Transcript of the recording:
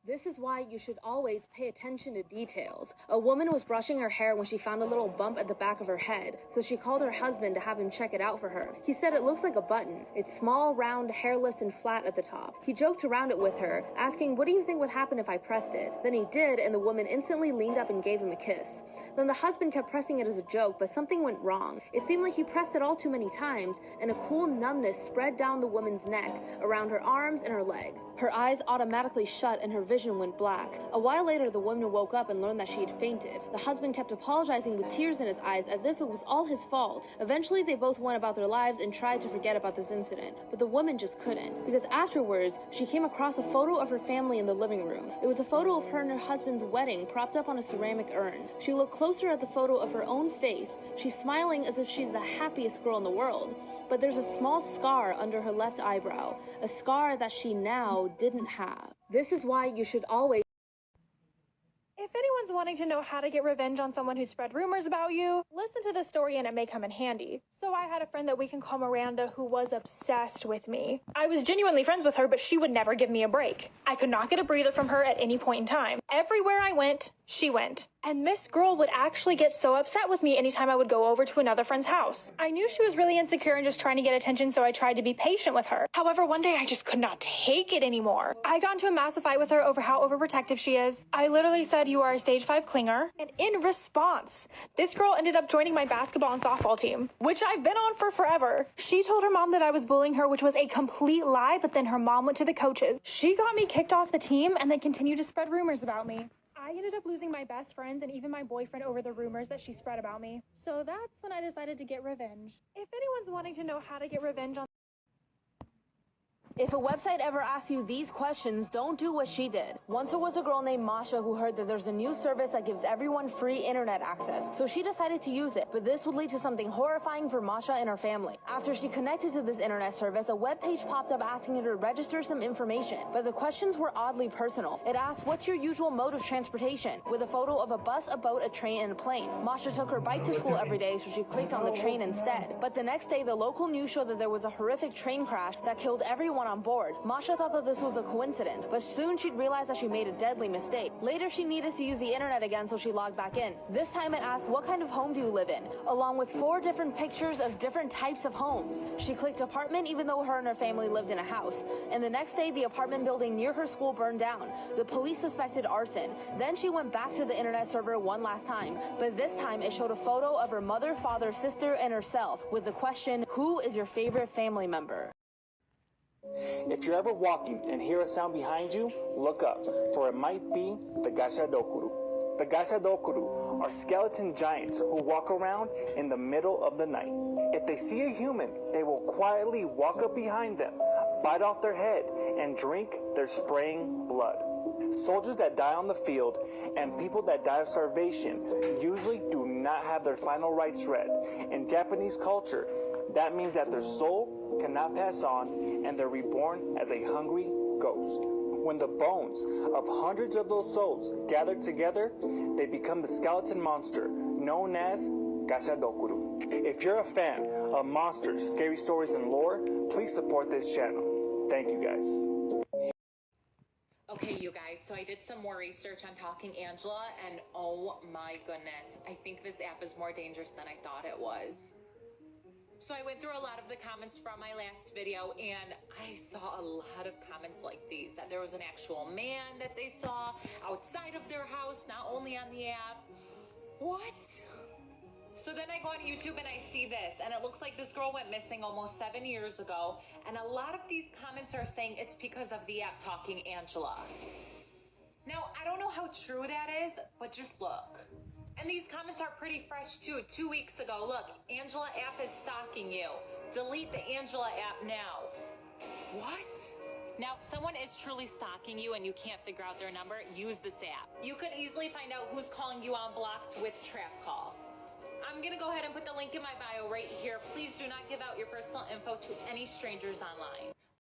This is why you should always pay attention to details. A woman was brushing her hair when she found a little bump at the back of her head, so she called her husband to have him check it out for her. He said it looks like a button. It's small, round, hairless, and flat at the top. He joked around it with her, asking, "What do you think would happen if I pressed it?" Then he did, and the woman instantly leaned up and gave him a kiss. Then the husband kept pressing it as a joke, but something went wrong. It seemed like he pressed it all too many times, and a cool numbness spread down the woman's neck, around her arms and her legs. Her eyes automatically shut and her vision went black. A while later, the woman woke up and learned that she had fainted. The husband kept apologizing with tears in his eyes as if it was all his fault. Eventually, they both went about their lives and tried to forget about this incident, but the woman just couldn't, because afterwards, she came across a photo of her family in the living room. It was a photo of her and her husband's wedding propped up on a ceramic urn. She looked closer at the photo of her own face. She's smiling as if she's the happiest girl in the world. But there's a small scar under her left eyebrow, a scar that she now didn't have. This is why you should always... If anyone's wanting to know how to get revenge on someone who spread rumors about you, listen to this story and it may come in handy. So I had a friend that we can call Miranda who was obsessed with me. I was genuinely friends with her, but she would never give me a break. I could not get a breather from her at any point in time. Everywhere I went, she went. And this girl would actually get so upset with me anytime I would go over to another friend's house. I knew she was really insecure and just trying to get attention, so I tried to be patient with her. However, one day I just could not take it anymore. I got into a massive fight with her over how overprotective she is. I literally said, "You are a stage 5 clinger." And in response, this girl ended up joining my basketball and softball team, which I've been on for forever. She told her mom that I was bullying her, which was a complete lie, but then her mom went to the coaches. She got me kicked off the team and then continued to spread rumors about me. I ended up losing my best friends and even my boyfriend over the rumors that she spread about me. So that's when I decided to get revenge. If anyone's wanting to know how to get revenge on... If a website ever asks you these questions, don't do what she did. Once there was a girl named Masha who heard that there's a new service that gives everyone free internet access, so she decided to use it, but this would lead to something horrifying for Masha and her family. After she connected to this internet service, a web page popped up asking her to register some information, but the questions were oddly personal. It asked, "What's your usual mode of transportation?" with a photo of a bus, a boat, a train, and a plane. Masha took her bike to school every day, so she clicked on the train instead. But the next day, the local news showed that there was a horrific train crash that killed everyone on board. Masha thought that this was a coincidence, but soon she'd realize that she made a deadly mistake. Later, she needed to use the internet again, so she logged back in. This time it asked, "What kind of home do you live in?" along with 4 different pictures of different types of homes. She clicked apartment even though her and her family lived in a house. And the next day, the apartment building near her school burned down. The police suspected arson. Then she went back to the internet server one last time, but this time it showed a photo of her mother, father, sister, and herself with the question, "Who is your favorite family member?" If you're ever walking and hear a sound behind you, look up, for it might be the Gashadokuru. The Gashadokuru are skeleton giants who walk around in the middle of the night. If they see a human, they will quietly walk up behind them, bite off their head, and drink their spraying blood. Soldiers that die on the field and people that die of starvation usually do not have their final rites read. In Japanese culture, that means that their soul cannot pass on and they're reborn as a hungry ghost. When the bones of hundreds of those souls gather together, they become the skeleton monster known as Gashadokuru. If you're a fan of monsters, scary stories, and lore, please support this channel. Thank you guys. Okay, you guys, so I did some more research on Talking Angela, and oh my goodness, I think this app is more dangerous than I thought it was. So I went through a lot of the comments from my last video, and I saw a lot of comments like these, that there was an actual man that they saw outside of their house, not only on the app. What? So then I go on YouTube and I see this, and it looks like this girl went missing almost 7 years ago, and a lot of these comments are saying it's because of the app Talking Angela. Now, I don't know how true that is, but just look. And these comments are pretty fresh too. 2 weeks ago, look, Angela app is stalking you. Delete the Angela app now. What? Now, if someone is truly stalking you and you can't figure out their number, use this app. You could easily find out who's calling you unblocked with Trap Call. I'm gonna go ahead and put the link in my bio right here. Please do not give out your personal info to any strangers online.